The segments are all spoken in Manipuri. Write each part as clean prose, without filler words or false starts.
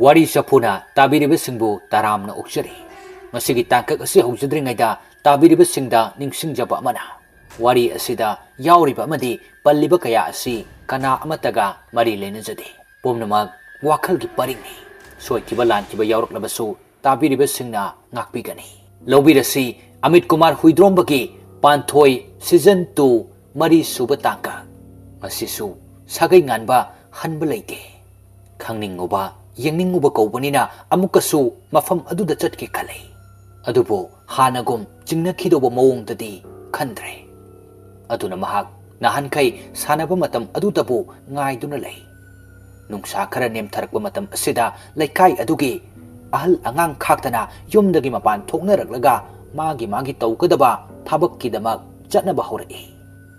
ꯋꯥꯔꯤ ꯆꯐꯨꯅ ꯇꯥꯕꯤꯔꯤꯕꯁꯤꯡꯕꯨ ꯇꯔꯥꯝꯅ ꯑꯣꯛꯆꯔꯤ꯫ ꯃꯁꯤꯒꯤ ꯇꯥꯡꯀꯛ ꯑꯁꯤ ꯍꯧꯖꯗ꯭ꯔꯤꯉꯩꯗ ꯇꯥꯕꯤꯔꯤꯕꯁꯤꯡꯗ ꯅꯤꯡꯁꯤꯡꯖꯕ ꯑꯃꯅ ꯋꯥꯔꯤ ꯑꯁꯤꯗ ꯌꯥꯎꯔꯤꯕ ꯑꯃꯗꯤ ꯄꯜꯂꯤꯕ ꯀꯌꯥ ꯑꯁꯤ ꯀꯅꯥ ꯑꯃꯠꯇꯒ ꯃꯔꯤ ꯂꯩꯅꯖꯗꯦ꯫ ꯄꯨꯝꯅꯃꯛ ꯋꯥꯈꯜꯒꯤ ꯄꯔꯤꯡꯅꯤ꯫ ꯁꯣꯏꯈꯤꯕ ꯂꯥꯟꯈꯤꯕ ꯌꯥꯎꯔꯛꯂꯕꯁꯨ ꯇꯥꯕꯤꯔꯤꯕꯁꯤꯡꯅ ꯉꯥꯛꯄꯤꯒꯅꯤ꯫ ꯂꯧꯕꯤꯔꯁꯤ ꯑꯃꯤꯠ ꯀꯨꯃꯥꯔ ꯍꯨꯏꯗ꯭ꯔꯣꯝꯕꯒꯤ ꯄꯥꯟꯊꯣꯏ ꯁꯤꯖꯟ 2 ꯃꯔꯤ ꯁꯨꯕ ꯇꯥꯡꯀꯛ꯫ ꯃꯁꯤꯁꯨ ꯁꯥꯒꯩ ꯉꯥꯟꯕ ꯍꯟꯕ ꯂꯩꯇꯦ꯫ ꯈꯪꯅꯤꯡꯉꯨꯕ ꯌꯦꯡꯅꯤꯡꯉꯨꯕ ꯀꯧꯕꯅꯤꯅ ꯑꯃꯨꯛꯀꯁꯨ ꯃꯐꯝ ꯑꯗꯨꯗ ꯆꯠꯀꯦ ꯈꯜꯂꯤ꯫ ꯑꯗꯨꯕꯨ ꯍꯥꯟꯅꯒꯨꯝ ꯆꯤꯡꯅꯈꯤꯗꯧꯕ ꯃꯑꯣꯡꯗꯗꯤ ꯈꯟꯗ꯭ꯔꯦ꯫ ꯑꯗꯨꯅ ꯃꯍꯥꯛ ꯅꯍꯥꯟꯈꯩ ꯁꯥꯟꯅꯕ ꯃꯇꯝ ꯑꯗꯨꯗꯕꯨ ꯉꯥꯏꯗꯨꯅ ꯂꯩ꯫ ꯅꯨꯡꯁꯥ ꯈꯔ ꯅꯦꯝꯊꯔꯛꯄ ꯃꯇꯝ ꯑꯁꯤꯗ ꯂꯩꯀꯥꯏ ꯑꯗꯨꯒꯤ ꯑꯍꯜ ꯑꯉꯥꯡ ꯈꯥꯛꯇꯅ ꯌꯨꯝꯗꯒꯤ ꯃꯄꯥꯟ ꯊꯣꯛꯅꯔꯛꯂꯒ ꯃꯥꯒꯤ ꯇꯧꯒꯗꯕ ꯊꯕꯛꯀꯤꯗꯃꯛ ꯆꯠꯅꯕ ꯍꯧꯔꯛꯏ꯫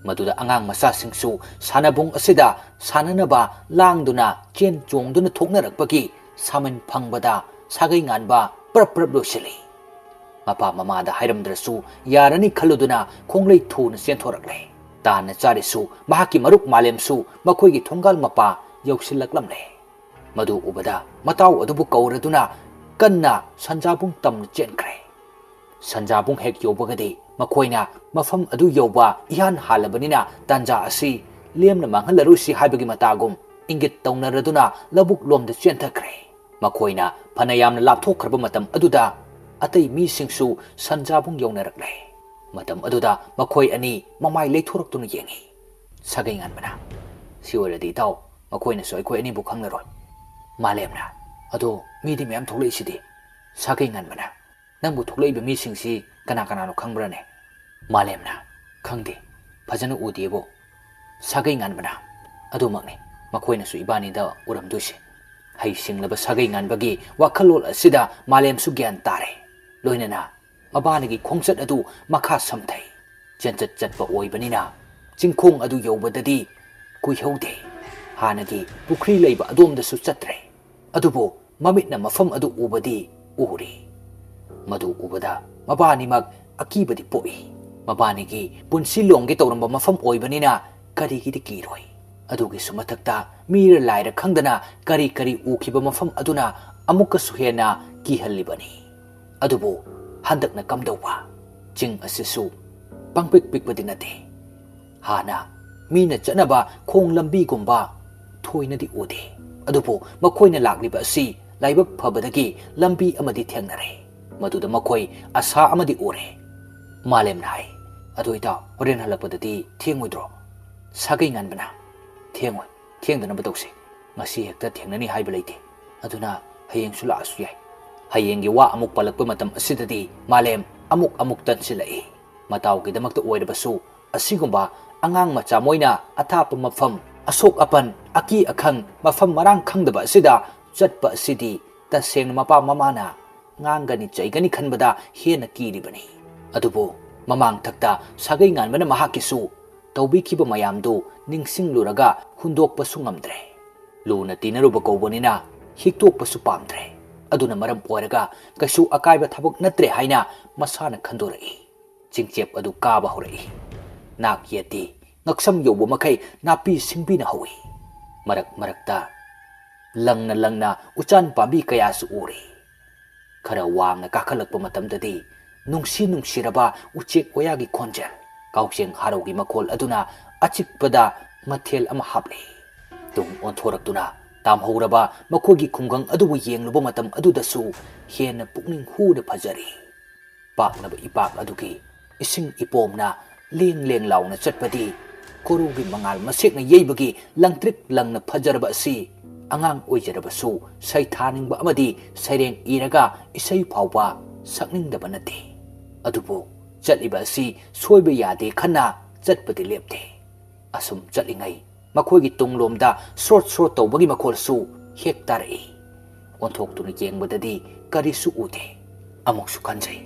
ꯃꯗꯨꯗ ꯑꯉꯥꯡ ꯃꯆꯥꯁꯤꯡꯁꯨ ꯁꯥꯟꯅꯕꯨꯡ ꯑꯁꯤꯗ ꯁꯥꯟꯅꯅꯕ ꯂꯥꯡꯗꯨꯅ ꯆꯦꯟ ꯆꯣꯡꯗꯨꯅ ꯊꯣꯛꯅꯔꯛꯄꯒꯤ ꯁꯥꯃꯟ ꯐꯪꯕꯗ ꯁꯥꯒꯩ ꯉꯥꯟꯕ ꯄ꯭ꯔꯞ ꯂꯣꯏꯁꯤꯜꯂꯤ꯫ ꯃꯄꯥ ꯃꯃꯥꯗ ꯍꯥꯏꯔꯝꯗ꯭ꯔꯁꯨ ꯌꯥꯔꯅꯤ ꯈꯜꯂꯨꯗꯨꯅ ꯈꯣꯡꯂꯩ ꯊꯨꯅ ꯆꯦꯟꯊꯣꯔꯛꯂꯦ꯫ ꯇꯥꯟꯅ ꯆꯥꯔꯤꯁꯨ ꯃꯍꯥꯛꯀꯤ ꯃꯔꯨꯞ ꯃꯥꯂꯦꯝꯁꯨ ꯃꯈꯣꯏꯒꯤ ꯊꯣꯡꯒꯥꯜ ꯃꯄꯥ ꯌꯧꯁꯤꯜꯂꯛꯂꯝꯂꯦ꯫ ꯃꯗꯨ ꯎꯕꯗ ꯃꯇꯥꯎ ꯑꯗꯨꯕꯨ ꯀꯧꯔꯗꯨꯅ ꯀꯟꯅ ꯁꯟꯖꯥꯕꯨꯡ ꯇꯝꯅ ꯆꯦꯟꯈ꯭ꯔꯦ꯫ ꯁꯟꯖꯥꯕꯨꯡ ꯍꯦꯛ ꯌꯧꯕꯒꯗꯤ ꯃꯈꯣꯏꯅ ꯃꯐꯝ ꯑꯗꯨ ꯌꯧꯕ ꯏꯍꯥꯟ ꯍꯥꯜꯂꯕꯅꯤꯅ ꯇꯥꯟꯖꯥ ꯑꯁꯤ ꯂꯦꯝꯅ ꯃꯥꯡꯍꯜꯂꯔꯣꯏꯁꯤ ꯍꯥꯏꯕꯒꯤ ꯃꯇꯥꯒꯨꯝ ꯏꯪꯒꯤꯠ ꯇꯧꯅꯔꯗꯨꯅ ꯂꯧꯕꯨꯛ ꯂꯣꯝꯗ ꯆꯦꯟꯊꯈ꯭ꯔꯦ꯫ ꯃꯈꯣꯏꯅ ꯐꯅ ꯌꯥꯝꯅ ꯂꯥꯞꯊꯣꯛꯈ꯭ꯔꯕ ꯃꯇꯝ ꯑꯗꯨꯗ ꯑꯇꯩ ꯃꯤꯁꯤꯡꯁꯨ ꯁꯟꯖꯥꯕꯨꯡ ꯌꯧꯅꯔꯛꯂꯦ꯫ ꯃꯇꯝ ꯑꯗꯨꯗ ꯃꯈꯣꯏ ꯑꯅꯤ ꯃꯃꯥꯏ ꯂꯩꯊꯣꯔꯛꯇꯨꯅ ꯌꯦꯡꯉꯤ꯫ ꯁꯥꯒꯩ ꯉꯥꯟꯕꯅ "ꯁꯤ ꯑꯣꯏꯔꯗꯤ ꯏꯇꯥꯎ ꯃꯈꯣꯏꯅꯁꯨ ꯑꯩꯈꯣꯏ ꯑꯅꯤꯕꯨ ꯈꯪꯂꯔꯣꯏ"꯫ ꯃꯥꯂꯦꯝꯅ "ꯑꯗꯣ ꯃꯤꯗꯤ ꯃꯌꯥꯝ ꯊꯣꯛꯂꯛꯏꯁꯤꯗꯤ"꯫ ꯁꯥꯒꯩ ꯉꯥꯟꯕꯅ "ꯅꯪꯕꯨ ꯊꯣꯛꯂꯛꯏꯕ ꯃꯤꯁꯤꯡꯁꯤ ꯀꯅꯥ ꯀꯅꯥꯅꯣ ꯈꯪꯕ꯭ꯔꯅꯦ"꯫ ꯃꯥꯂꯦꯝꯅ "ꯈꯪꯗꯦ, ꯐꯖꯅ ꯎꯗꯦꯕꯣ"꯫ ꯁꯥꯒꯩ ꯉꯥꯟꯕꯅ "ꯑꯗꯨꯃꯛꯅꯤ ꯃꯈꯣꯏꯅꯁꯨ ꯏꯕꯥꯅꯤꯗ ꯎꯔꯝꯗꯣꯏꯁꯦ"꯫ ꯍꯩꯁꯤꯡꯂꯕ ꯁꯥꯒꯩ ꯉꯥꯟꯕꯒꯤ ꯋꯥꯈꯜꯂꯣꯟ ꯑꯁꯤꯗ ꯃꯥꯂꯦꯝꯁꯨ ꯒ꯭ꯌꯥꯟ ꯇꯥꯔꯦ꯫ ꯂꯣꯏꯅꯅ ꯃꯕꯥꯅꯤꯒꯤ ꯈꯣꯡꯆꯠ ꯑꯗꯨ ꯃꯈꯥ ꯁꯝꯊꯩ꯫ ꯆꯦꯟꯆꯠ ꯆꯠꯄ ꯑꯣꯏꯕꯅꯤꯅ ꯆꯤꯡꯈꯣꯡ ꯑꯗꯨ ꯌꯧꯕꯗꯗꯤ ꯀꯨꯏꯍꯧꯗꯦ꯫ ꯍꯥꯟꯅꯒꯤ ꯄꯨꯈ꯭ꯔꯤ ꯂꯩꯕ ꯑꯗꯣꯝꯗꯁꯨ ꯆꯠꯇ꯭ꯔꯦ꯫ ꯑꯗꯨꯕꯨ ꯃꯃꯤꯠꯅ ꯃꯐꯝ ꯑꯗꯨ ꯎꯕꯗꯤ ꯎꯔꯤ꯫ ꯃꯗꯨ ꯎꯕꯗ ꯃꯕꯥꯅꯤꯃꯛ ꯑꯀꯤꯕꯗꯤ ꯄꯣꯛꯏ꯫ ꯃꯕꯥꯅꯤꯒꯤ ꯄꯨꯟꯁꯤ ꯂꯣꯝꯒꯦ ꯇꯧꯔꯝꯕ ꯃꯐꯝ ꯑꯣꯏꯕꯅꯤꯅ ꯀꯔꯤꯒꯤꯗꯤ ꯀꯤꯔꯣꯏ꯫ ꯑꯗꯨꯒꯤꯁꯨ ꯃꯊꯛꯇ ꯃꯤꯔ ꯂꯥꯏꯔ ꯈꯪꯗꯅ ꯀꯔꯤ ꯎꯈꯤꯕ ꯃꯐꯝ ꯑꯗꯨꯅ ꯑꯃꯨꯛꯀꯁꯨ ꯍꯦꯟꯅ ꯀꯤꯍꯜꯂꯤꯕꯅꯤ꯫ ꯑꯗꯨꯕꯨ ꯍꯟꯗꯛꯅ ꯀꯝꯗꯧꯕ? ꯆꯤꯡ ꯑꯁꯤꯁꯨ ꯄꯪꯄꯤꯛ ꯄꯤꯛꯄꯗꯤ ꯅꯠꯇꯦ꯫ ꯍꯥꯟꯅ ꯃꯤꯅ ꯆꯠꯅꯕ ꯈꯣꯡ ꯂꯝꯕꯤꯒꯨꯝꯕ ꯊꯣꯏꯅꯗꯤ ꯎꯗꯦ꯫ ꯑꯗꯨꯕꯨ ꯃꯈꯣꯏꯅ ꯂꯥꯛꯂꯤꯕ ꯑꯁꯤ ꯂꯥꯏꯕꯛ ꯐꯕꯗꯒꯤ ꯂꯝꯕꯤ ꯑꯃꯗꯤ ꯊꯦꯡꯅꯔꯦ꯫ ꯃꯗꯨꯗ ꯃꯈꯣꯏ ꯑꯁꯥ ꯑꯃꯗꯤ ꯎꯔꯦ꯫ ꯃꯥꯂꯦꯝꯅ ꯍꯥꯏ "ꯑꯗꯨ ꯏꯇꯥꯎ ꯍꯣꯔꯦꯟ ꯍꯜꯂꯛꯄꯗꯗꯤ ꯊꯦꯡꯉꯣꯏꯗ꯭ꯔꯣ"꯫ ꯁꯥꯒꯩ ꯉꯥꯟꯕꯅ "ꯊꯦꯡꯉꯣꯏ, ꯊꯦꯡꯗꯅꯕ ꯇꯧꯁꯤ꯫ ꯉꯁꯤ ꯍꯦꯛꯇ ꯊꯦꯡꯅꯅꯤ ꯍꯥꯏꯕ ꯂꯩꯇꯦ꯫ ꯑꯗꯨꯅ ꯍꯌꯦꯡꯁꯨ ꯂꯥꯛꯑꯁꯨ ꯌꯥꯏ"꯫ ꯍꯌꯦꯡꯒꯤ ꯋꯥ ꯑꯃꯨꯛ ꯄꯜꯂꯛꯄ ꯃꯇꯝ ꯑꯁꯤꯗꯗꯤ ꯃꯥꯂꯦꯝ ꯑꯃꯨꯛ ꯇꯟꯁꯤꯜꯂꯛꯏ꯫ ꯃꯇꯥꯎꯒꯤꯗꯃꯛꯇ ꯑꯣꯏꯔꯕꯁꯨ ꯑꯁꯤꯒꯨꯝꯕ ꯑꯉꯥꯡ ꯃꯆꯥ ꯃꯣꯏꯅ ꯑꯊꯥꯞꯄ ꯃꯐꯝ, ꯑꯁꯣꯛ ꯑꯄꯟ, ꯑꯀꯤ ꯑꯈꯪ ꯃꯐꯝ ꯃꯔꯥꯡ ꯈꯪꯗꯕ ꯑꯁꯤꯗ ꯆꯠꯄ ꯑꯁꯤꯗꯤ ꯇꯁꯦꯡꯅ ꯃꯄꯥ ꯃꯃꯥꯅ ꯉꯥꯡꯒꯅꯤ ꯆꯩꯒꯅꯤ ꯈꯟꯕꯗ ꯍꯦꯟꯅ ꯀꯤꯔꯤꯕꯅꯤ꯫ ꯑꯗꯨꯕꯨ ꯃꯃꯥꯡꯊꯛꯇ ꯁꯥꯒꯩ ꯉꯥꯟꯕꯅ ꯃꯍꯥꯛꯀꯤꯁꯨ ꯇꯧꯕꯤꯈꯤꯕ ꯃꯌꯥꯝꯗꯨ ꯅꯤꯡꯁꯤꯡꯂꯨꯔꯒ ꯍꯨꯟꯗꯣꯛꯄꯁꯨ ꯉꯝꯗ꯭ꯔꯦ꯫ ꯂꯨꯅ ꯇꯤꯟꯅꯔꯨꯕ ꯀꯧꯕꯅꯤꯅ ꯍꯤꯛꯇꯣꯛꯄꯁꯨ ꯄꯥꯝꯗ꯭ꯔꯦ꯫ ꯑꯗꯨꯅ ꯃꯔꯝ ꯑꯣꯏꯔꯒ ꯀꯩꯁꯨ ꯑꯀꯥꯏꯕ ꯊꯕꯛ ꯅꯠꯇ꯭ꯔꯦ ꯍꯥꯏꯅ ꯃꯁꯥꯅ ꯈꯟꯗꯣꯔꯛꯏ꯫ ꯆꯤꯡꯆꯦꯞ ꯑꯗꯨ ꯀꯥꯕ ꯍꯧꯔꯛꯏ꯫ ꯅꯥꯛ ꯌꯦꯠꯇꯤ ꯉꯛꯁꯝ ꯌꯧꯕ ꯃꯈꯩ ꯅꯥꯄꯤ ꯁꯤꯡꯕꯤꯅ ꯍꯧꯏ꯫ ꯃꯔꯛꯇ ꯂꯪꯅ ꯎꯆꯥꯟ ꯄꯥꯝꯕꯤ ꯀꯌꯥꯁꯨ ꯎꯔꯤ꯫ ꯈꯔ ꯋꯥꯡꯅ ꯀꯥꯈꯠꯂꯛꯄ ꯃꯇꯝꯗꯗꯤ ꯅꯨꯡꯁꯤꯔꯕ ꯎꯆꯦꯛ ꯋꯥꯌꯥꯒꯤ ꯈꯣꯟꯖꯦꯜ, ꯀꯥꯎꯖꯦꯡ ꯍꯥꯔꯧꯒꯤ ꯃꯈꯣꯜ ꯑꯗꯨꯅ ꯑꯆꯤꯛꯄꯗ ꯃꯊꯦꯜ ꯑꯃ ꯍꯥꯞꯂꯤ꯫ ꯇꯨꯡ ꯑꯣꯟꯊꯣꯔꯛꯇꯨꯅ ꯇꯥꯝꯍꯧꯔꯕ ꯃꯈꯣꯏꯒꯤ ꯈꯨꯡꯒꯪ ꯑꯗꯨꯕꯨ ꯌꯦꯡꯂꯨꯕ ꯃꯇꯝ ꯑꯗꯨꯗꯁꯨ ꯍꯦꯟꯅ ꯄꯨꯛꯅꯤꯡ ꯍꯨꯅ ꯐꯖꯔꯤ꯫ ꯄꯥꯛꯂꯕ ꯏꯄꯥꯛ ꯑꯗꯨꯒꯤ ꯏꯁꯤꯡ ꯏꯄꯣꯝꯅ ꯂꯦꯡ ꯂꯥꯎꯅ ꯆꯠꯄꯗꯤ ꯀꯣꯔꯧꯒꯤ ꯃꯉꯥꯜ ꯃꯁꯦꯛꯅ ꯌꯩꯕꯒꯤ ꯂꯪꯇ꯭ꯔꯤꯛ ꯂꯪꯅ ꯐꯖꯔꯕ ꯑꯁꯤ ꯑꯉꯥꯡ ꯑꯣꯏꯖꯔꯕꯁꯨ ꯁꯩꯊꯥꯅꯤꯡꯕ ꯑꯃꯗꯤ ꯁꯩꯔꯦꯡ ꯏꯔꯒ ꯏꯁꯩ ꯐꯥꯎꯕ ꯁꯛꯅꯤꯡꯗꯕ ꯅꯠꯇꯦ꯫ ꯑꯗꯨꯕꯨ ꯆꯠꯂꯤꯕ ꯑꯁꯤ ꯁꯣꯏꯕ ꯌꯥꯗꯦ ꯈꯟꯅ ꯆꯠꯄꯗꯤ ꯂꯦꯞꯇꯦ꯫ ꯑꯁꯨꯝ ꯆꯠꯂꯤꯉꯩ ꯃꯈꯣꯏꯒꯤ ꯇꯨꯡꯂꯣꯝꯗ ꯁ꯭ꯔꯣꯠ ꯇꯧꯕꯒꯤ ꯃꯈꯣꯜꯁꯨ ꯍꯦꯛ ꯇꯥꯔꯛꯏ꯫ ꯑꯣꯟꯊꯣꯛꯇꯨꯅ ꯌꯦꯡꯕꯗꯗꯤ ꯀꯔꯤꯁꯨ ꯎꯗꯦ꯫ ꯑꯃꯨꯛꯁꯨ ꯈꯟꯖꯩ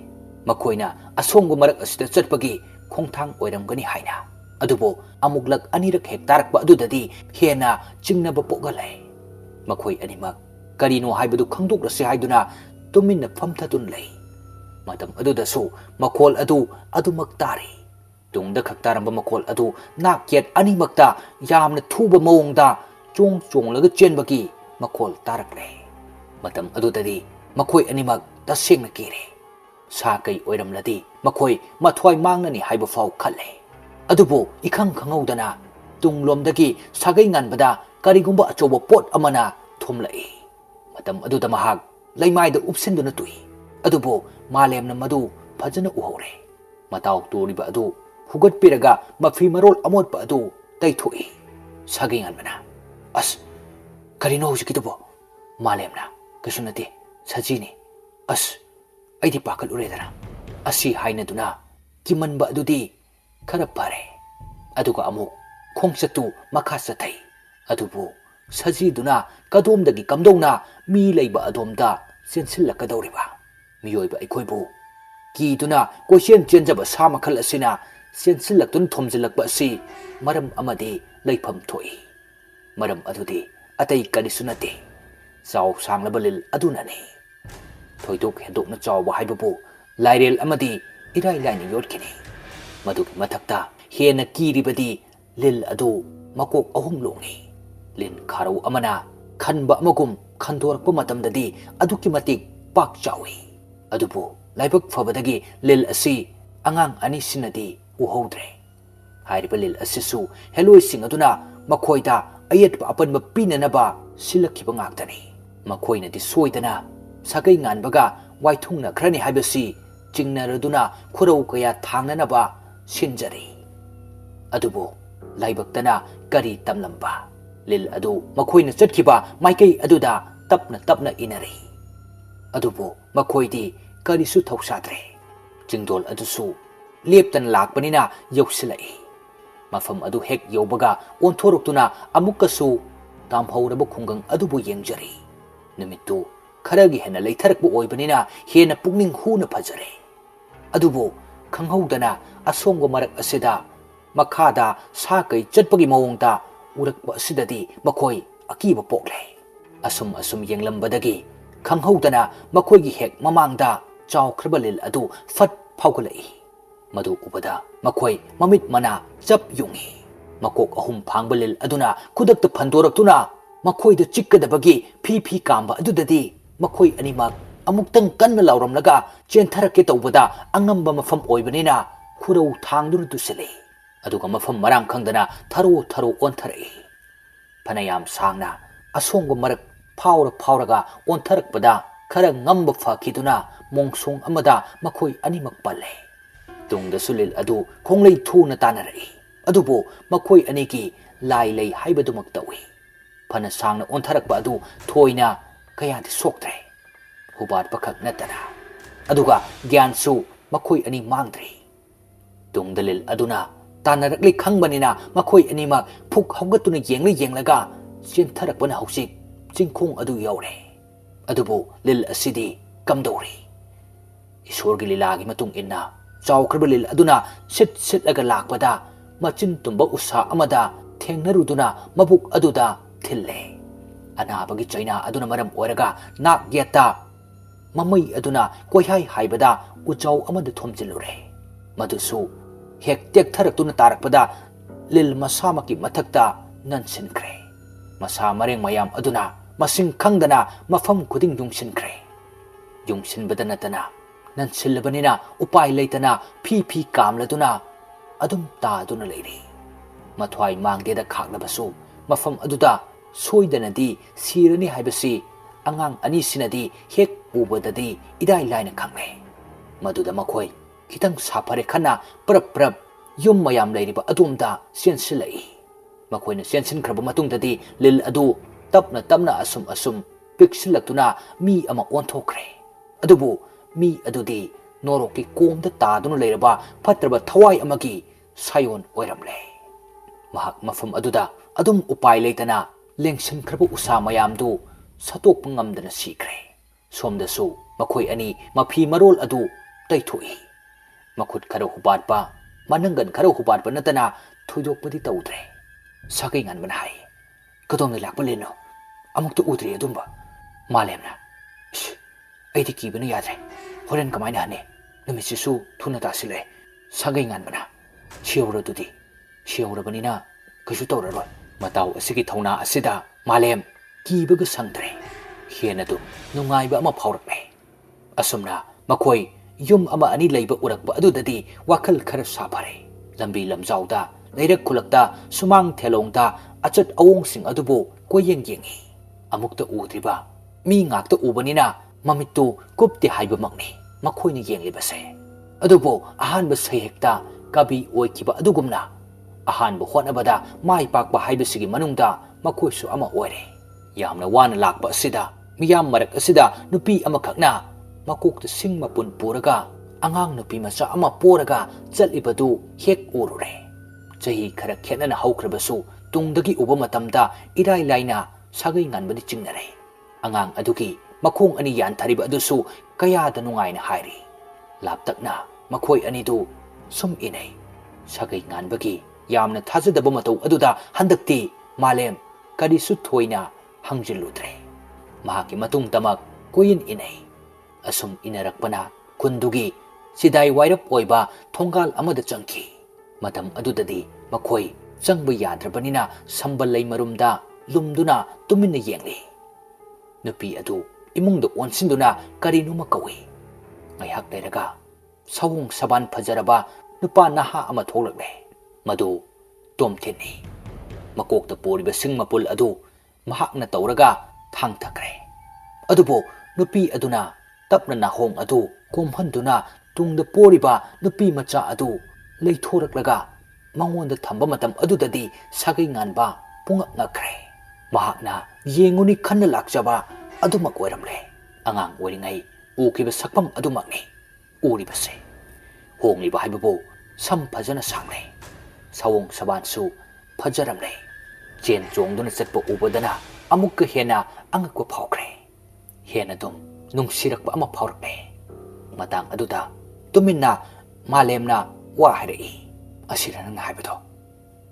ꯃꯈꯣꯏꯅ ꯑꯁꯣꯡꯕ ꯃꯔꯛ ꯑꯁꯤꯗ ꯆꯠꯄꯒꯤ ꯈꯣꯡꯊꯥꯡ ꯑꯣꯏꯔꯝꯒꯅꯤ ꯍꯥꯏꯅ꯫ ꯑꯗꯨꯕꯨ ꯑꯃꯨꯛꯂꯛ ꯑꯅꯤꯔꯛ ꯍꯦꯛ ꯇꯥꯔꯛꯄ ꯑꯗꯨꯗꯗꯤ ꯍꯦꯟꯅ ꯆꯤꯡꯅꯕ ꯄꯣꯛꯍꯜꯂꯦ꯫ ꯃꯈꯣꯏ ꯑꯅꯤꯃꯛ ꯀꯔꯤꯅꯣ ꯍꯥꯏꯕꯗꯨ ꯈꯪꯗꯣꯛꯂꯁꯤ ꯍꯥꯏꯗꯨꯅ ꯇꯨꯃꯤꯟꯅ ꯐꯝꯊꯗꯨꯅ ꯂꯩ꯫ ꯃꯇꯝ ꯑꯗꯨꯗꯁꯨ ꯃꯈꯣꯜ ꯑꯗꯨ ꯑꯗꯨꯃꯛ ꯇꯥꯔꯤ꯫ ꯇꯨꯡꯗ ꯈꯛ ꯇꯥꯔꯝꯕ ꯃꯈꯣꯜ ꯑꯗꯨ ꯅꯥꯛ ꯌꯦꯠ ꯑꯅꯤꯃꯛꯇ ꯌꯥꯝꯅ ꯊꯨꯕ ꯃꯑꯣꯡꯗ ꯆꯣꯡꯂꯒ ꯆꯦꯟꯕꯒꯤ ꯃꯈꯣꯜ ꯇꯥꯔꯛꯂꯦ꯫ matam adudadi makhoi animak tasengna kire sa kai oiramladi makhoi mathwai mangnani haiba fau khalle adubu ikhang khangaudana tunglomdagi sagai nganbada karigumba achobo pot amana thumlai matam aduda mahak laimaida upsinduna tui adubu malemna madu phajana uhore mataw turiba adu hugat piraga mafi marol amot pa adu taithoi sagai nganbana as karino hujikitubo malemna kasunati sajini as aidi pakal uredana asi hainaduna kimanba adudi khara pare aduga amuk khongchatu makha sathai adubu sajiduna kadomdagi kamdongna mi leiba adomda sensilakadoriba miyoiba aikhoibu kiduna koisien chenjaba sa makhal asina sensilaktun thomjilakba asi maram amadi leifam thoi maram adudi atai kanisunate chaw sanglaba lil adunani thoidok hedokna chawba haibabu lairel amadi irai laini yotkini madugi mathakta hena kiribadi lil adu makok ahum longi lin kharau amana khanba amagum khandorakpa matamdadi aduki matik pak chawi adubu laibak fabadagi lil asi angang ani sinadi uhodre hairiba lil asisu heloi sing aduna makhoida ayetba apanba pinanaba silakhiba ngaktani makhoina di soidana sagai nganbaga waithungna khrani haibasi chingnaraduna khurau kaya thangnanaba sinjari adubu laibaktana kari tamlamba lil adu makhoina chatkhiba maikai aduda tapna inari adubu makhoidi karisu thausadre chingdol adusu leptan lakpanina yausilai mafam adu hek yobaga onthoroktuna amukasu tamhauraba khungang adubu yengjari numittu kharagi hena leitharakbu oibanina hena pukning huna phajare adubu khanghaudana asongwa marak asida makhada sa kai chatpagi mawongta urakba asidadi makhoi akiba pokle asum yenglambadagi khanghaudana makhoigi hek mamangda chawkhraba lil adu fat phaugalai madu ubada makhoi mamit mana chap yungi makok ahum phangba lil aduna khudakta phandoraktuna makhoida chikkadabagi phi kamba adudadi makhoi animak amuktang kanna lauramlaga chentharake tawbada angamba mafam oibanina khurau thangdur dusele aduga mafam marang khangdana tharo ontharai phanayam sangna asongba marak phawraga ontharakpada khara ngamba phakiduna mongsong amada makhoi animak palle tungda sulil adu khonglei thuna tanarai adubo makhoi aniki lai lei haibadumak tawi phana sangna ontharakba adu thoina kayadi soktre hubat pakhak natana aduga gyansu makhoi ani mangdri tungdalil aduna tanarakli khangbanina makhoi animak phuk hawgatuna yenglaga chentharakbana hausik chingkhong adu yaure adubu lil asidi kamdori isorgi lilagi matung inna chawkhraba lil aduna sit laga lakpada machin tumba usa amada thengnaruduna mabuk aduda thille anabagi chaina aduna maram oraga nak yata mamai aduna koihai haibada uchaw amada thomjilure madusu hek tek tharaktuna tarakpada lil masamaki mathakta nansinkre masa mareng mayam aduna masing khangdana mafam khuding yungsinbada natana nansilbanina upai leitana phi kamladuna adum taaduna leiri mathwai mangdeda khaglabasu mafam aduda soidanadi sirani haibasi angang ani sinadi hek ubadadi idai laina khangle maduda makhoi kitang sapare khana prap yum mayam leiriba adumda sensilai makhoina sensin khraba matungdadi lil adu tapna asum piksilakuna mi ama onthokre adubu mi adudi noroki komda taduna leiraba patraba thawai amagi sayon oiramle mahak mafam aduda adum upai leitana lengsin khraba usa mayamdu satok pangamdana sikre somdasu makhoi ani mafi marol adu taithoi makhut khara hubatpa manangan khara hubatpa natana thoidokpadi tawdre sakai nganban hai kadong lakpa leno amukta udre adumba malemna aidi kibana yadre horen kamaina hane numisisu thuna tasile sagai nganbana ꯍꯦꯟꯅ ꯑꯗꯨꯝ ꯅꯨꯡꯉꯥꯏꯕ ꯑꯃ ꯐꯥꯎꯔꯛꯂꯦ ꯑꯁꯨꯝꯅ ꯃꯈꯣꯏ ꯌꯨꯝ ꯑꯃ ꯑꯅꯤ ꯂꯩꯕ ꯎꯔꯛꯄ ꯑꯗꯨꯗꯗꯤ ꯋꯥꯈꯜ ꯈꯔ ꯁꯥꯐꯔꯦ ꯂꯝꯕꯤ ꯂꯝꯖꯥꯎꯗ ꯂꯩꯔꯛ ꯈꯨꯜꯂꯛꯇ ꯁꯨꯃꯥꯡ ꯊꯦꯂꯣꯡꯗ ꯑꯆꯠ ꯑꯋꯣꯡꯁꯤꯡ ꯑꯗꯨꯕꯨ ꯀꯣꯏꯌꯦꯡ ꯌꯦꯡꯉꯤ ꯑꯃꯨꯛꯇ ꯎꯗ꯭ꯔꯤꯕ ꯃꯤ ꯉꯥꯛꯇ ꯎꯕꯅꯤꯅ ꯃꯃꯤꯠꯇꯨ ꯀꯨꯞꯇꯦ ꯍꯥꯏꯕꯃꯛꯅꯤ ꯃꯈꯣꯏꯅ ꯌꯦꯡꯂꯤꯕꯁꯦ ꯑꯗꯨꯕꯨ ꯑꯍꯥꯟꯕ ꯁꯩꯍꯦꯛꯇ ꯀꯕꯤ ꯑꯣꯏꯈꯤꯕ ꯑꯗꯨꯒꯨꯝꯅ ꯑꯍꯥꯟꯕ ꯍꯣꯠꯅꯕꯗ ꯃꯥꯏ ꯄꯥꯛꯄ ꯍꯥꯏꯕꯁꯤꯒꯤ ꯃꯅꯨꯡꯗ ꯃꯈꯣꯏꯁꯨ ꯑꯃ ꯑꯣꯏꯔꯦ ꯌꯥꯝꯅ ꯋꯥꯅ ꯂꯥꯛꯄ ꯑꯁꯤꯗ ꯃꯤꯌꯥꯝ ꯃꯔꯛ ꯑꯁꯤꯗ ꯅꯨꯄꯤ ꯑꯃꯈꯛꯅ ꯃꯀꯣꯛꯇ ꯁꯤꯡ ꯃꯄꯨꯟ ꯄꯨꯔꯒ ꯑꯉꯥꯡ ꯅꯨꯄꯤ ꯃꯆꯥ ꯑꯃ ꯄꯣꯔꯒ ꯆꯠꯂꯤꯕꯗꯨ ꯍꯦꯛ ꯎꯔꯨꯔꯦ ꯆꯍꯤ ꯈꯔ ꯈꯦꯠꯅꯅ ꯍꯧꯈ꯭ꯔꯕꯁꯨ ꯇꯨꯡꯗꯒꯤ ꯎꯕ ꯃꯇꯝꯗ ꯏꯔꯥꯏ ꯂꯥꯏꯅ ꯁꯥꯒꯩ ꯉꯥꯟꯕꯗꯤ ꯆꯤꯡꯅꯔꯦ ꯑꯉꯥꯡ ꯑꯗꯨꯒꯤ ꯃꯈꯣꯡ ꯑꯅꯤ ꯌꯥꯟꯊꯔꯤꯕ ꯑꯗꯨꯁꯨ ꯀꯌꯥꯗ ꯅꯨꯡꯉꯥꯏꯅ ꯍꯥꯏꯔꯤ ꯂꯥꯞꯇꯛꯅ ꯃꯈꯣꯏ ꯑꯅꯤꯗꯨ ꯁꯨꯝ ꯏꯅꯩ ꯁꯥꯒꯩ ꯉꯥꯟꯕꯒꯤ ꯌꯥꯝꯅ ꯊꯥꯖꯗꯕ ꯃꯇꯧ ꯑꯗꯨꯗ ꯍꯟꯗꯛꯇꯤ ꯃꯥꯂꯦꯝ ꯀꯔꯤꯁꯨ ꯊꯣꯏꯅ ꯍꯪꯖꯤꯜꯂꯨꯗ꯭ꯔꯦ ꯃꯍꯥꯛꯀꯤ ꯃꯇꯨꯡꯗꯃꯛ ꯀꯣꯏꯏꯟ ꯏꯅꯩ ꯑꯁꯨꯝ ꯏꯅꯔꯛꯄꯅ ꯈꯨꯟꯗꯨꯒꯤ ꯁꯤꯗꯥꯏ ꯋꯥꯏꯔꯞ ꯑꯣꯏꯕ ꯊꯣꯡꯒꯥꯜ ꯑꯃꯗ ꯆꯪꯈꯤ ꯃꯇꯝ ꯑꯗꯨꯗꯗꯤ ꯃꯈꯣꯏ ꯆꯪꯕ ꯌꯥꯗ꯭ꯔꯕꯅꯤ나 ꯁꯝꯕꯜ ꯂꯩ ꯃꯔꯨꯝꯗ ꯂꯨꯝꯗꯨꯅ ꯇꯨꯃꯤꯟꯅ ꯌꯦꯡꯂꯤ ꯅꯨꯄꯤ ꯑꯗꯨ 이몽도 원신도나 까리누마 까위 ngayhak leiraga sawung saban fajaraba nupa naha ama tholakle madu tomthini makokta poriba singmapul adu mahakna tawraga thangthakre adubo nupi aduna tapna nahong adu komhanduna tungda poriba nupi macha adu leithoraklaga mangonda thamba matam adudadi sagai nganba pungak ngakre mahakna yenguni khanna lakjaba adumak oiramle angang oiringai ukiba sakpam adumakni uribase hongliba haibabu sam phajana sangle sawong sabansu phajaramle chen chongduna chatpa ubadana amukka hena angakwa phawkre hena dum nungsirakpa ama phawrakle matang aduda tuminna malemna wa hairei asira nang haibado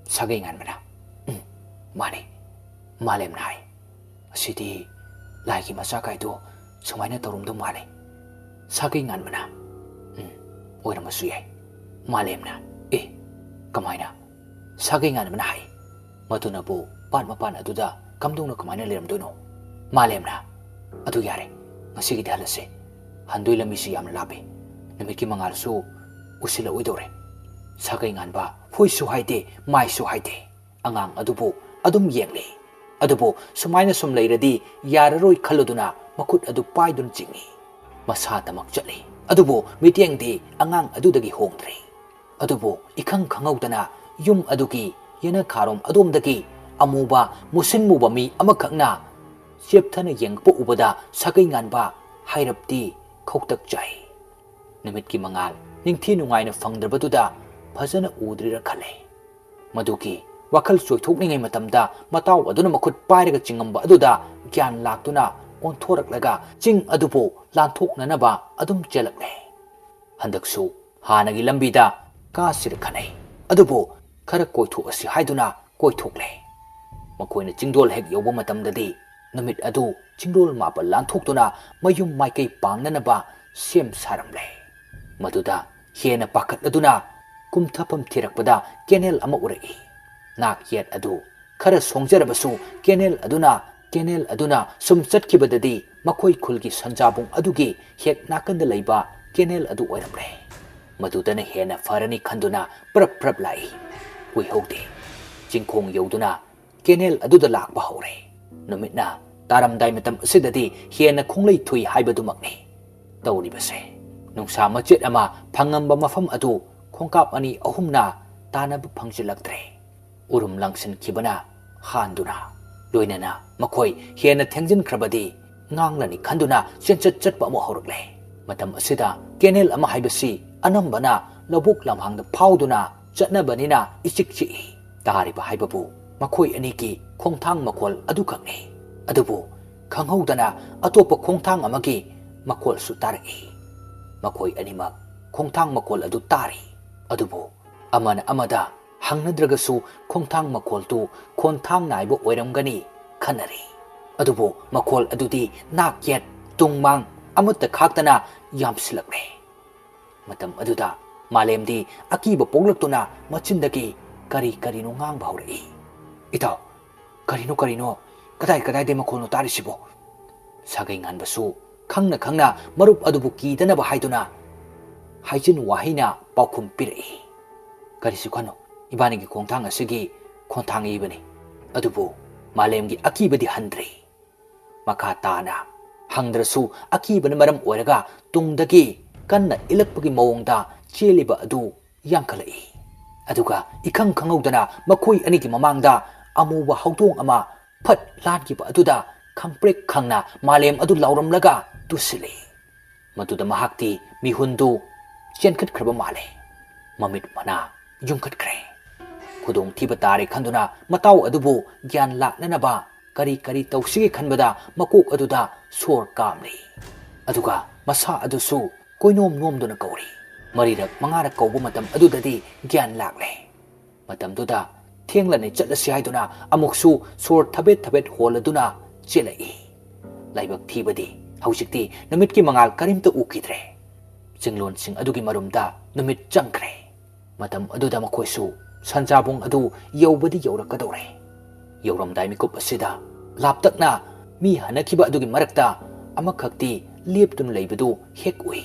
sagai nganmana mani malemna hai asidi laigi macha kaido sumaina torumdo male sagai nganmana oiramasu yai malemna kamaina sagai nganmana hai madunabu pan aduda kamdongna kamaina leramdono malemna adu yare masigi dalase handoi lamisi yamna labe namiki mangalsu usila oidore sagai nganba hoisu haide maisu haide angang adubu adum yengli adubu sumaina sum leiradi yararoi khaluduna makut adu paidun jingi masa tamak chali adubu mitiengdi angang adudagi hongdre adubu ikhang khangaudana yum adugi yana kharom adomdagi amuba musinmuba mi amakhakna chepthana yengpo ubada sagai nganba hairapti khoktak chai nimitki mangal ningthi nungaina fangdrabaduda phajana udrira khale maduki wakal choithokningai matamda mataw aduna makhut pairaga chingamba aduda gyan laktuna onthoraklaga ching adubo lanthoknanaba adum chelakle handaksu hanagi lambida kasir khanai adubo khara koitho asi haiduna koithokle makoina chingdol hek yoba matamdadi numit adu chingdol mapa lanthoktuna mayum maikai pangnanaba sem saramle maduda hena pakat aduna kumthapam thirakpada kenel ama urai nak yet adu khara songjarabasu kenel aduna sum chatkibadadi makoi khulgi sanjabung adugi hek nakanda leiba kenel adu oiramle madudana hena farani khanduna prap lai wi hode jingkhong yoduna kenel aduda lakba hore numitna taramdai matam asidadi hena khonglei thui haibadumakni tawribase nungsa machet ama phangamba mafam adu khongkap ani ahumna tanab phangsilaktre urum langsin kibana handuna loinana makoi hena thengjin khrabadi nganglani khanduna chenchat chatpa mo horakle matam asida kenel ama haibasi anambana lobuk lamhangda phauduna chatnabanina ichikchi tariba haibabu makoi aniki khongthang makol adu khakni adubu khanghaudana atopa khongthang amagi makol su tarai makoi animak khongthang makol adu tari adubu amana amada hangnadragasu khongthang makol tu khonthang naibo oiramgani khanari adubu makol adudi nakyet tungmang amutta khaktana yamsilakle matam aduda malemdi akiba poglaktuna machindagi kari no ngang baurai itaw karino kadai de makol no tarisibo Sagai nganbasu khangna khangna marup adubu kidanaba haiduna haijin wahina paukhum pirai karisu khano ibani gi khongthang asigi khongthang ibani adubu malemgi akibadi handre makha tana hangdrasu akibana maram oiraga tungdagi kanna ilakpagi mawongda cheliba adu yangkhalai aduga ikhang khangaudana makhoi anigi mamangda amuba haudong ama phat langiba aduda khangprek khangna malem adu lauramlaga tusili maduda mahakti mihundu chenkhat khraba male mamit mana yungkhatkre khudong thiba tare khanduna mataw adubu gyan laknanaba kari kari tawsigi khanbada makok aduda sor kamli aduga masa adusu koinom nomduna kauri marirak mangarak kaubu matam adudadi gyan lakle matam duda thenglane chatlasi haiduna amuksu sor thabet thabet holaduna chelai laibak thibadi hausikti namit ki mangal karimta ukidre jinglon sing adugi marumda namit changkre matam aduda makhoisu sanjabung adu yobadi yorakadore yoramdai mikup asida laptakna mi hanakiba adugi marakta amakhakti leptun leibadu hek ui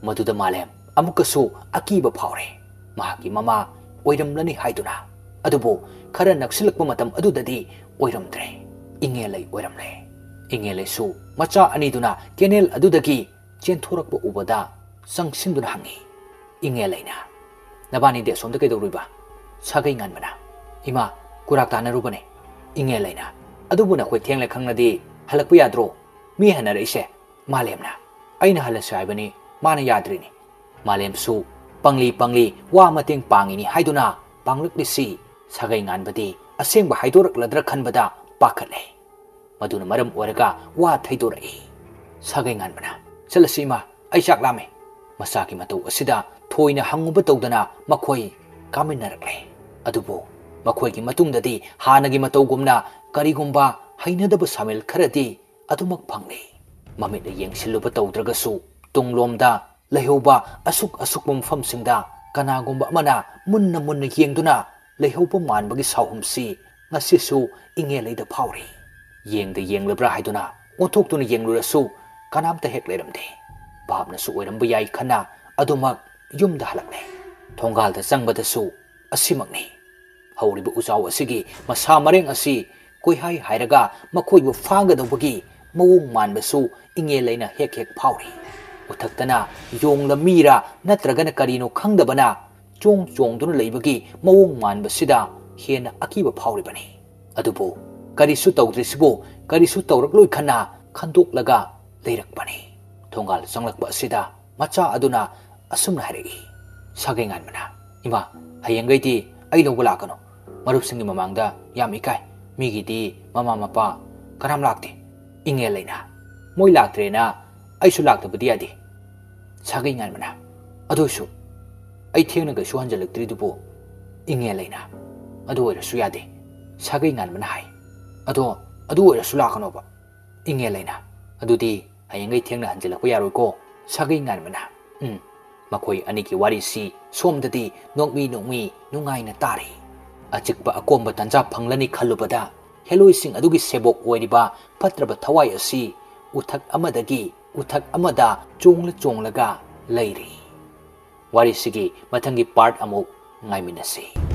maduda malem amukasu akiba phawre mahaki mama oiramlani haiduna adubu khara naksilakpa matam adudadi oiramdre ingelai oiramle ingelai su macha aniduna kenel adudagi chenthorappa ubada sangsinduna hangi ingelaina nabani de somda kaidoruiba sagai nganmana ima kurak tanarubane ingelaina adubuna khoi thengle khangnadi halakpa yadro mi hanara ise malemna aina halasaibani mana yadrini malem su pangli pangli wa mateng pangini haiduna panglakdisi sagai nganbadi asengba haidorakladra khanbada pakhale maduna maram oraga wa thaidorai sagai nganbana chalasima ai chak lame masaki matau asida thoina hanguba tawdana makhoi kaminarakle adubo makhoi gi matungdadi hanagi matau gumna karigumba hainadaba samel kharadi adumak phangle mamit yengsiluba tawdragasu tunglomda lehoba asuk mumfamsingda kanagumba amana munna yengduna lehoba manbagi sawhumsi ngasisu ingeleida phawri yengda yenglabra haiduna onthokduna yenglurasu kanamta hek leramde babnasu oiramba yai khana adumak yumda halakle thongalda changbadasu asimakni hawriba ujaw asigi masa mareng asi koihai hairaga makhoibu fagadobagi mawong manbasu ingeleina hek phawri uthakdana yongla mira natragana karino khangdabana chongduna leibagi mawong manbasida hena akiba phawribani adubu karisu tawdrisibu karisu tawrakloi khana khandoklaga leirakpani thongal changlakpa asida macha aduna asumna haregi sagai nganmana ima hayengaiti ai longba lakano marupsingi mamangda yam ikai migidi mama mapa karam lakte inge leina moi laktrena aisu laktabadi yadi sagai nganmana adosu ai thengnaga su hanjalaktridubu inge leina adu oirasu yade sagai nganmana hai adu oirasu lakanoba inge leina adudi hayengai thengna hanjalakpa yaroiko sagai nganmana makhoi aniki warisi somdadi nokmi nungaina tari achikpa akomba tanja phanglani khalubada heloi sing adugi sebok oiriba patraba thawai asi uthak amadagi uthak amada chonglaga leiri warisigi mathangi part amuk ngaiminasi